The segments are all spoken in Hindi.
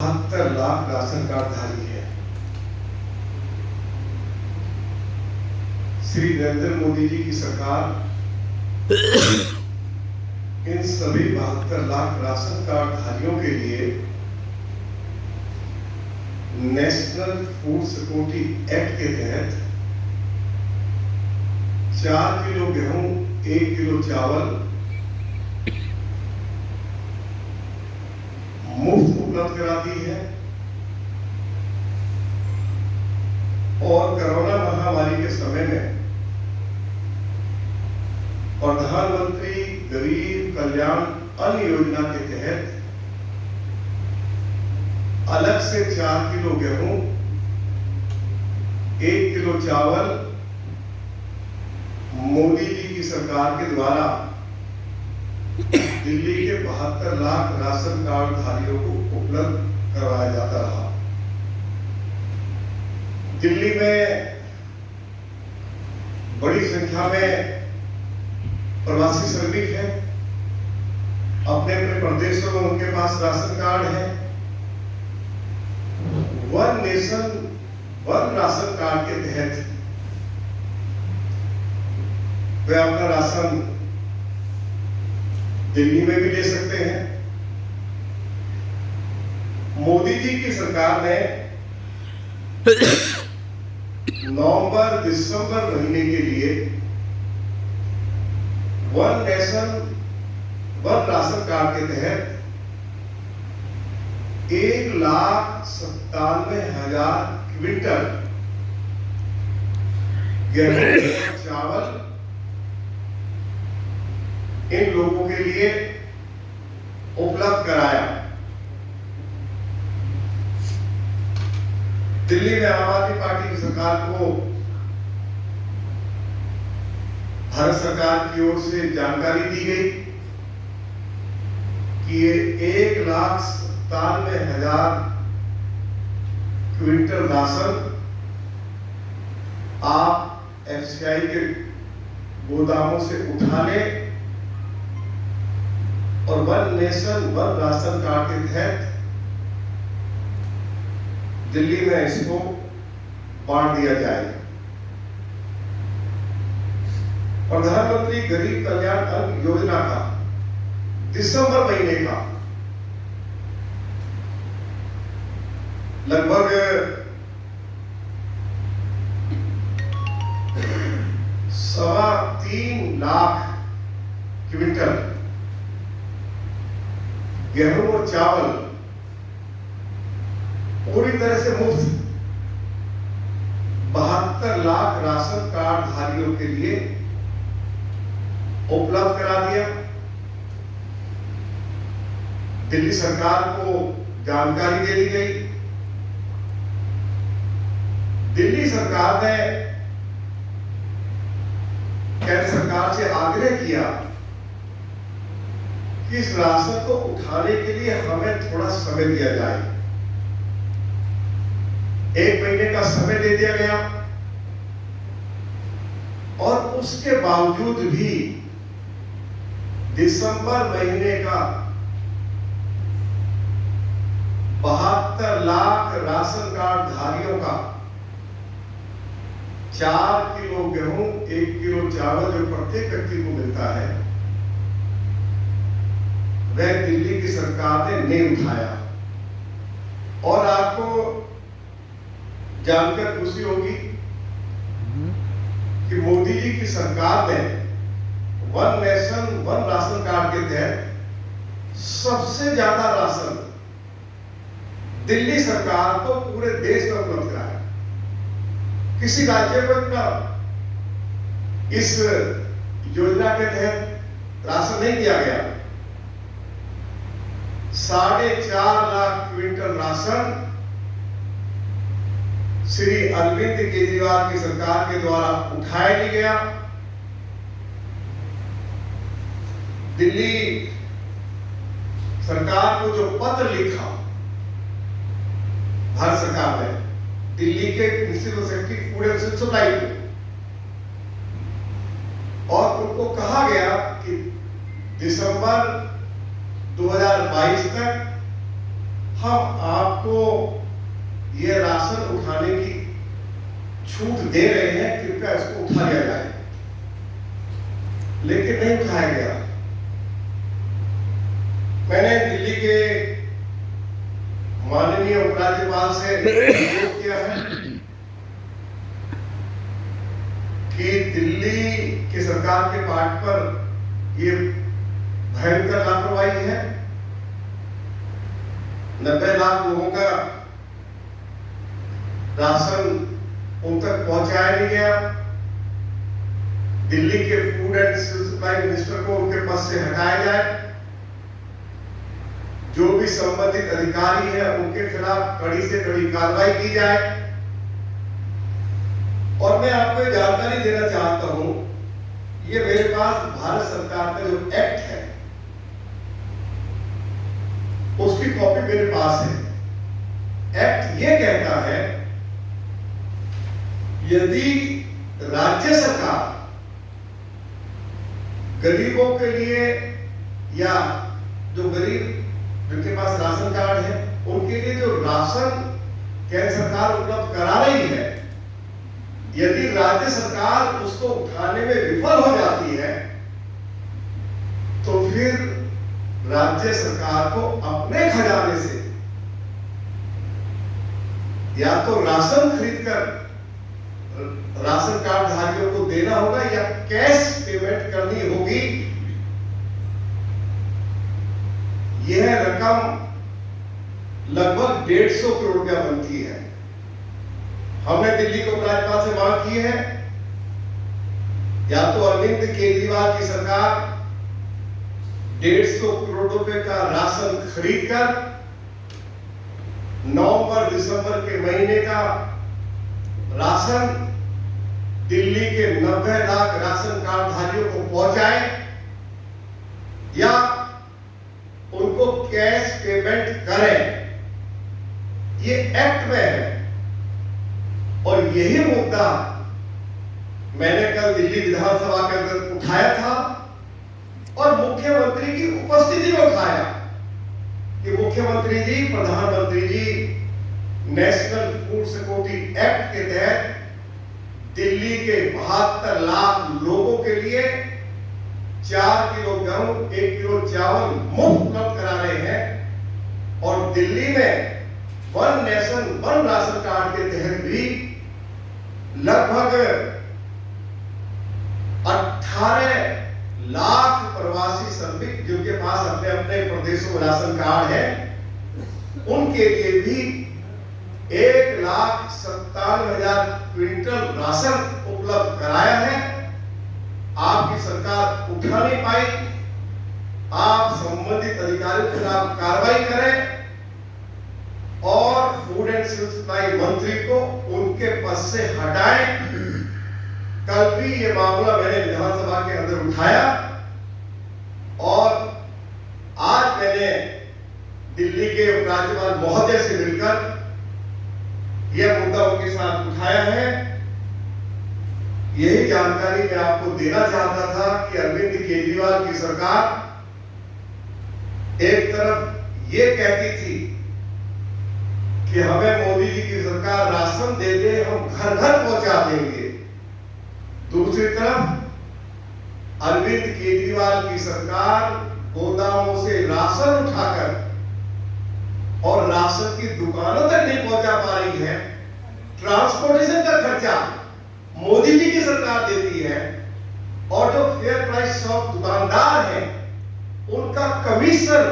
72 लाख राशन कार्डधारी है। श्री नरेंद्र मोदी जी की सरकार इन सभी 72 लाख राशन कार्डधारियों के लिए नेशनल फूड सिक्योरिटी एक्ट के तहत 4 किलो गेहूं, 1 किलो चावल मुफ्त उपलब्ध कराती है और कोरोना महामारी के समय में प्रधानमंत्री गरीब कल्याण अन्न योजना के तहत अलग से 4 किलो गेहूं, 1 किलो चावल मोदी जी की सरकार के द्वारा दिल्ली के 72 लाख राशन कार्डधारियों को उपलब्ध करवाया जाता रहा। दिल्ली में बड़ी संख्या में प्रवासी श्रमिक हैं, अपने अपने प्रदेशों में उनके पास राशन कार्ड है। One nation one ration card के तहत वे अपना राशन दिल्ली में भी ले सकते हैं। मोदी जी की सरकार ने नवंबर दिसंबर महीने के लिए one nation one ration card के तहत 1,97,000 क्विंटल गेहूं और चावल इन लोगों के लिए उपलब्ध कराया। दिल्ली में आम आदमी पार्टी की सरकार को भारत सरकार की ओर से जानकारी दी गई कि ये 1,97,000 क्विंटल राशन आप एफसीआई के गोदामों से उठा लें और one nation one ration card के तहत दिल्ली में इसको बांट दिया जाए। प्रधानमंत्री गरीब कल्याण अन्न योजना का दिसंबर महीने का लगभग 3.25 लाख क्विंटल गेहूं और चावल पूरी तरह से मुफ्त 72 लाख राशन कार्डधारियों के लिए उपलब्ध करा दिया। दिल्ली सरकार को जानकारी दे दी गई। दिल्ली सरकार ने केंद्र सरकार से आग्रह किया कि इस राशन को उठाने के लिए हमें थोड़ा समय दिया जाए। 1 महीने का समय दे दिया गया और उसके बावजूद भी दिसंबर महीने का 72 लाख राशन कार्ड धारियों का 4 किलो गेहूं, 1 किलो चावल जो प्रत्येक व्यक्ति को मिलता है, वह दिल्ली की सरकार ने नहीं उठाया। और आपको जानकर खुशी होगी कि मोदी जी की सरकार ने one nation one ration card के तहत सबसे ज्यादा राशन दिल्ली सरकार को पूरे देश में उपलब्ध कराया। किसी राज्य को इतना इस योजना के तहत राशन नहीं दिया गया। 4.5 लाख क्विंटल राशन श्री अरविंद केजरीवाल की सरकार के द्वारा उठाया नहीं गया। दिल्ली सरकार को जो पत्र लिखा भारत सरकार ने दिल्ली के principal secretary food and supply को, और उनको कहा गया कि दिसंबर 2022 तक हम आपको ये राशन उठाने की छूट दे रहे हैं, कृपया इसको उठा लिया जाए, लेकिन नहीं उठाया गया। मैंने दिल्ली के माननीय उपराज्यपाल से अनुरोध किया है कि दिल्ली की सरकार के पार्ट पर ये भयंकर लापरवाही है। 90 लाख लोगों का राशन उन तक पहुंचाया नहीं गया। दिल्ली के फूड एंड सप्लाई मिनिस्टर को उनके पद से हटाया जाए। जो भी संबंधित अधिकारी है उनके खिलाफ कड़ी से कड़ी कार्रवाई की जाए। और मैं आपको ये जानकारी देना चाहता हूं, ये मेरे पास भारत सरकार का जो एक्ट है उसकी कॉपी मेरे पास है। एक्ट ये कहता है, यदि राज्य सरकार गरीबों के लिए या जो गरीब जिनके पास राशन कार्ड है उनके लिए जो राशन केंद्र सरकार उपलब्ध करा रही है, यदि राज्य सरकार उसको उठाने में विफल हो जाती है तो फिर राज्य सरकार को अपने खजाने से या तो राशन खरीदकर राशन कार्ड धारियों को देना होगा या कैश पेमेंट करनी होगी। यह रकम लगभग 150 करोड़ रुपया बनती है। हमने दिल्ली के उपराज्यपाल से मांग की है, या तो अरविंद केजरीवाल की सरकार 150 करोड़ रुपए का राशन खरीदकर नवंबर दिसंबर के महीने का राशन दिल्ली के 90 लाख राशन कार्ड धारियों को पहुंचाए या उनको कैश पेमेंट करें। ये एक्ट में है। और यही मुद्दा मैंने कल दिल्ली विधानसभा के अंदर उठाया था और मुख्यमंत्री की उपस्थिति में उठाया कि मुख्यमंत्री जी, प्रधानमंत्री जी, नेशनल फूड सिक्योरिटी एक्ट के तहत दिल्ली के 72 लाख लोगों के लिए 4 किलो गेहूं, 1 किलो चावल मुफ्त उपलब्ध करा रहे हैं। और दिल्ली में one nation one ration card के तहत भी लगभग 18 लाख प्रवासी श्रमिक जिनके पास अपने अपने प्रदेशों में राशन कार्ड है, उनके लिए भी 1,97,000 क्विंटल राशन उपलब्ध कराया है। आपकी सरकार उठा नहीं पाई। आप संबंधित अधिकारियों के खिलाफ कार्रवाई करें और फूड एंड सिविल सप्लाई मंत्री को उनके पद से हटाएं। कल भी ये मामला मैंने विधानसभा के अंदर उठाया और आज मैंने दिल्ली के उपराज्यपाल महोदय से मिलकर यह मुद्दा उनके साथ उठाया है। यही जानकारी मैं आपको देना चाहता था कि अरविंद केजरीवाल की सरकार एक तरफ ये कहती थी कि हमें मोदी जी की सरकार राशन दे दे, हम घर घर पहुंचा देंगे। दूसरी तरफ अरविंद केजरीवाल की सरकार गोदामों से राशन उठाकर और राशन की दुकानों तक नहीं पहुंचा पा रही है। ट्रांसपोर्टेशन का खर्चा मोदी जी की सरकार देती है और जो फेयर प्राइस शॉप दुकानदार हैं उनका कमीशन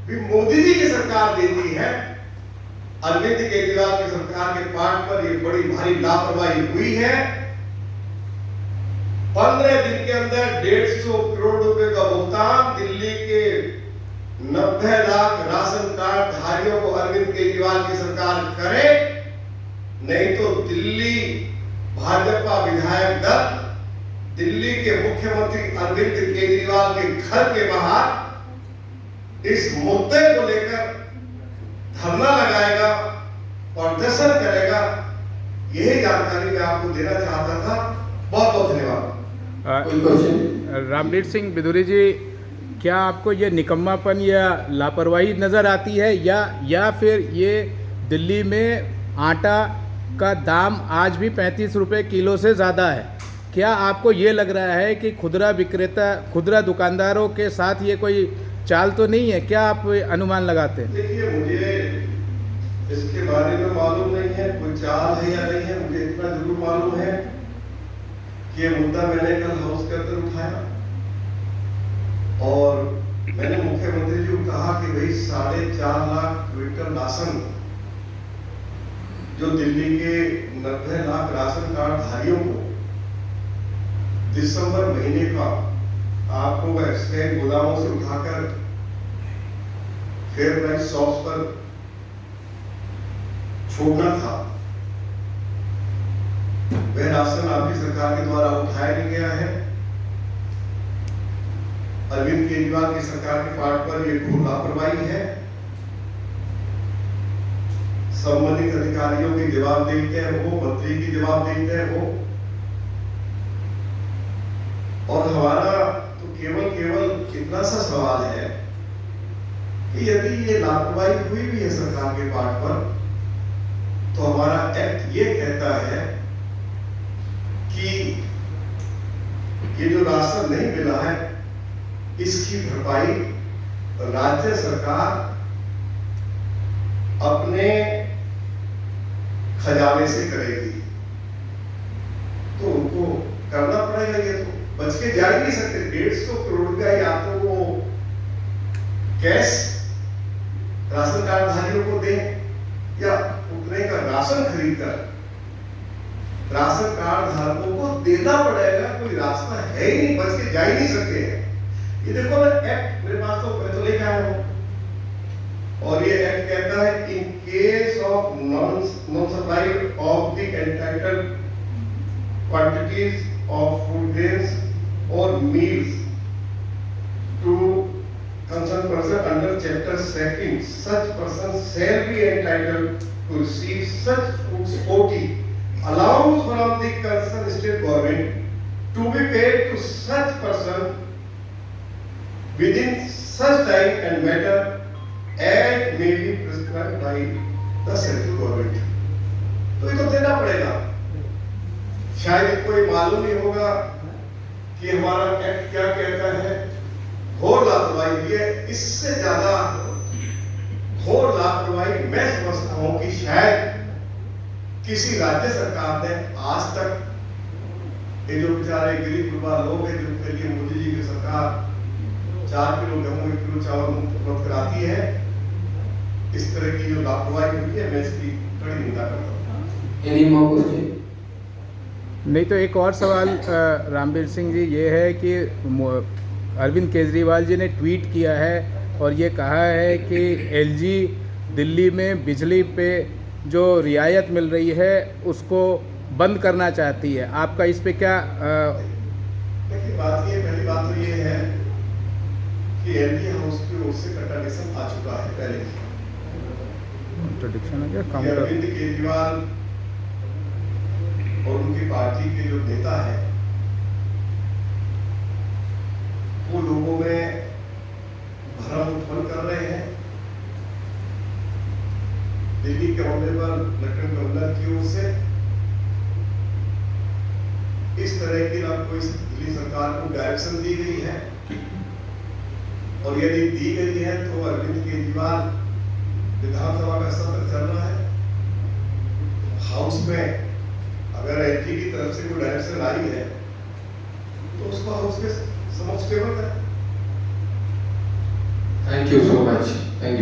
भी मोदी जी की सरकार देती है। अरविंद केजरीवाल की सरकार के पार्ट पर यह बड़ी भारी लापरवाही हुई है। 15 दिन के अंदर 150 करोड़ रुपए का भुगतान दिल्ली के 90 लाख राशन कार्ड धारियों को अरविंद केजरीवाल की सरकार करे, नहीं तो दिल्ली भाजपा विधायक दल दिल्ली के मुख्यमंत्री अरविंद केजरीवाल के घर के बाहर इस मुद्दे को लेकर धरना लगाएगा, प्रदर्शन करेगा। यही जानकारी मैं आपको देना चाहता था। बहुत बहुत धन्यवाद। रामवीर सिंह बिदुरी जी, क्या आपको ये निकम्मापन या लापरवाही नज़र आती है, या फिर ये दिल्ली में आटा का दाम आज भी 35 रुपये किलो से ज़्यादा है? क्या आपको ये लग रहा है कि खुदरा दुकानदारों के साथ ये कोई चाल तो नहीं है? क्या आप अनुमान लगाते हैं? देखिए, मुझे इसके बारे में मालूम नहीं है कोई चाल है या नहीं है। मुझे इतना जरूर मालूम है कि ये मुद्दा मैंने कल हाउस के अंदर उठाया और मैंने मुख्यमंत्री जी को कहा कि भाई 4.5 लाख क्विंटल राशन जो दिल्ली के 90 लाख राशन कार्ड धारियों को दिसंबर महीने का आपको एक्सचेंज गोदामों से उठाकर फेयर प्राइस शॉप्स पर छोड़ना था, वह राशन आपकी सरकार के द्वारा उठाया नहीं गया है। अरविंद केजरीवाल की सरकार के पार्ट पर यह घोर लापरवाही है। संबंधित अधिकारियों की जवाबदेही तय हो, मंत्री की जवाबदेही तय हो, और हमारा तो केवल इतना सा सवाल है कि यदि ये लापरवाही हुई भी है सरकार के पार्ट पर, तो हमारा एक्ट ये कहता है कि ये जो राशन नहीं मिला है इसकी भरपाई राज्य सरकार अपने खजाने से करेगी। तो उनको करना पड़ेगा, ये तो बच के जा ही नहीं सकते। 150 करोड़ का या तो वो कैश राशन कार्ड धारियों को दें या उतने का राशन खरीदकर राशन कार्ड धारकों को देना पड़ेगा। कोई रास्ता है ही नहीं, बच के जा ही नहीं सकते हैं। ये देखो ना, एक्ट मेरे पास तो मैं तो लेके आया हूं, और ये एक्ट कहता है in case of non supply of the entitled quantities of food grains or meals to concerned person under chapter 2, such person shall be entitled to receive such foods OT allowance from the concerned state government to be paid to such person within such time and matter as may be prescribed by the central government। तो ये तो देना पड़ेगा। शायद कोई मालूम नहीं होगा कि हमारा एक्ट क्या कहता है। घोर लापरवाही है। इससे ज्यादा घोर लापरवाही मैं समझता हूं कि शायद किसी राज्य सरकार ने आज तक ये जो बेचारे गरीब गुरबा लोग हैं जिनके लिए मोदी जी की सरकार 4 किलो गेहूं 1 किलो चावल मुफ्त उपलब्ध कराती है, इस तरह की जो लापरवाही हुई है मैं इसकी कड़ी निंदा करता हूं। नहीं तो एक और सवाल रामवीर सिंह जी, ये है कि अरविंद केजरीवाल जी ने ट्वीट किया है और ये कहा है कि एलजी दिल्ली में बिजली पे जो रियायत मिल रही है उसको बंद करना चाहती है। आपका इस पे क्या? देखिए, पहली बात तो ये है कि एलजी हाउस की ओर से कंट्राडिक्शन आ चुका है। पहले कंट्राडिक्शन है क्या? अरविंद केजरीवाल और उनकी पार्टी के जो नेता है वो लोगों में भ्रम उत्पन्न कर रहे हैं। दिल्ली के ऑनरेबल लेफ्टिनेंट गवर्नर की ओर से इस तरह की ना कोई दिल्ली सरकार को डायरेक्शन दी गई है, और यदि दी गई है तो अरविंद केजरीवाल विधानसभा का सत्र चल रहा है, हाउस में अगर एलजी की तरफ से कोई डायरेक्शन आई है तो उसको हाउस के समक्ष टेबल करें। Thank you so much. Thank you.